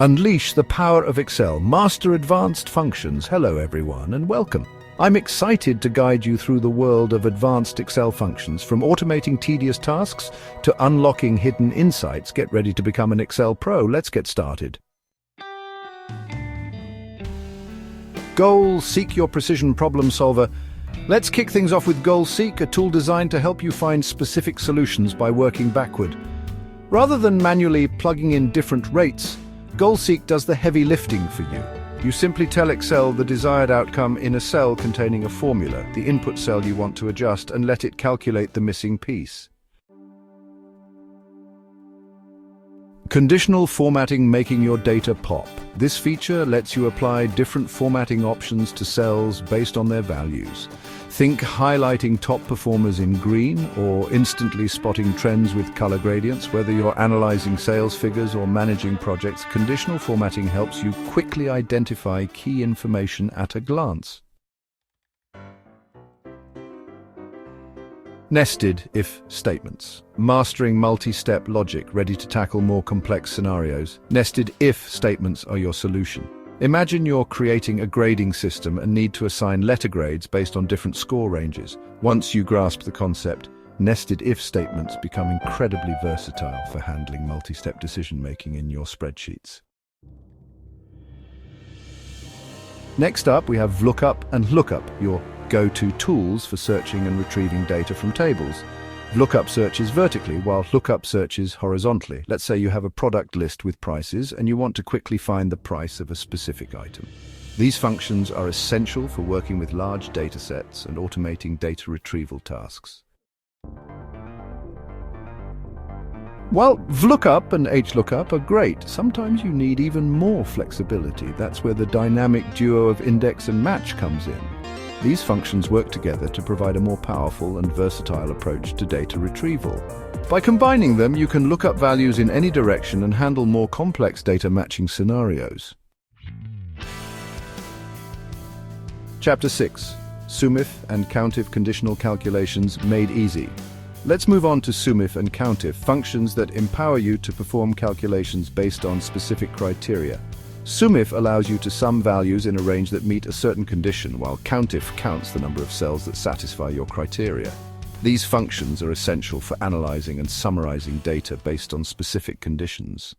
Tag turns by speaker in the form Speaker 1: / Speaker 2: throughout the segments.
Speaker 1: Unleash the power of Excel. Master advanced functions. Hello everyone and welcome. I'm excited to guide you through the world of advanced Excel functions, from automating tedious tasks to unlocking hidden insights. Get ready to become an Excel pro. Let's get started. Goal Seek, your precision problem solver. Let's kick things off with Goal Seek, a tool designed to help you find specific solutions by working backward. Rather than manually plugging in different rates, Goal Seek does the heavy lifting for you. You simply tell Excel the desired outcome in a cell containing a formula, the input cell you want to adjust, and let it calculate the missing piece. Conditional formatting, making your data pop. This feature lets you apply different formatting options to cells based on their values. Think highlighting top performers in green or instantly spotting trends with color gradients. Whether you're analyzing sales figures or managing projects, conditional formatting helps you quickly identify key information at a glance. Nested if statements. Mastering multi-step logic, ready to tackle more complex scenarios. Nested if statements are your solution. Imagine you're creating a grading system and need to assign letter grades based on different score ranges. Once you grasp the concept, nested if statements become incredibly versatile for handling multi-step decision-making in your spreadsheets. Next up, we have VLOOKUP and LOOKUP, your go-to tools for searching and retrieving data from tables. VLOOKUP searches vertically, while LOOKUP searches horizontally. Let's say you have a product list with prices and you want to quickly find the price of a specific item. These functions are essential for working with large data sets and automating data retrieval tasks. While VLOOKUP and HLOOKUP are great, sometimes you need even more flexibility. That's where the dynamic duo of index and match comes in. These functions work together to provide a more powerful and versatile approach to data retrieval. By combining them, you can look up values in any direction and handle more complex data matching scenarios. Chapter 6. SUMIF and COUNTIF conditional calculations made easy. Let's move on to SUMIF and COUNTIF, functions that empower you to perform calculations based on specific criteria. SUMIF allows you to sum values in a range that meet a certain condition, while COUNTIF counts the number of cells that satisfy your criteria. These functions are essential for analyzing and summarizing data based on specific conditions.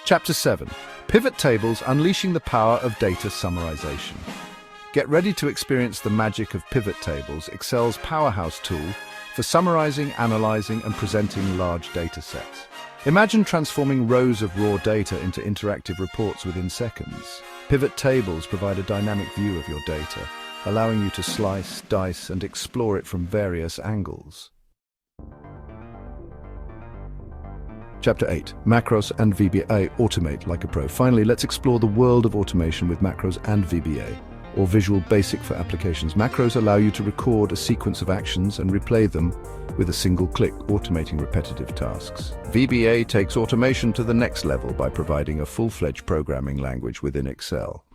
Speaker 1: Chapter 7. Pivot Tables, unleashing the power of data summarization. Get ready to experience the magic of pivot tables, Excel's powerhouse tool for summarizing, analyzing, and presenting large data sets. Imagine transforming rows of raw data into interactive reports within seconds. Pivot tables provide a dynamic view of your data, allowing you to slice, dice, and explore it from various angles. Chapter 8. Macros and VBA. Automate like a pro. Finally, let's explore the world of automation with macros and VBA, or Visual Basic for applications. Macros allow you to record a sequence of actions and replay them with a single click, automating repetitive tasks. VBA takes automation to the next level by providing a full-fledged programming language within Excel.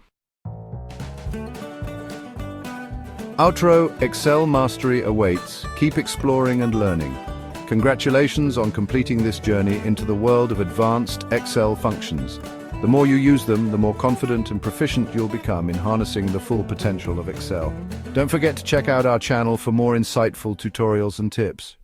Speaker 1: Outro. Excel mastery awaits. Keep exploring and learning. Congratulations on completing this journey into the world of advanced Excel functions. The more you use them, the more confident and proficient you'll become in harnessing the full potential of Excel. Don't forget to check out our channel for more insightful tutorials and tips.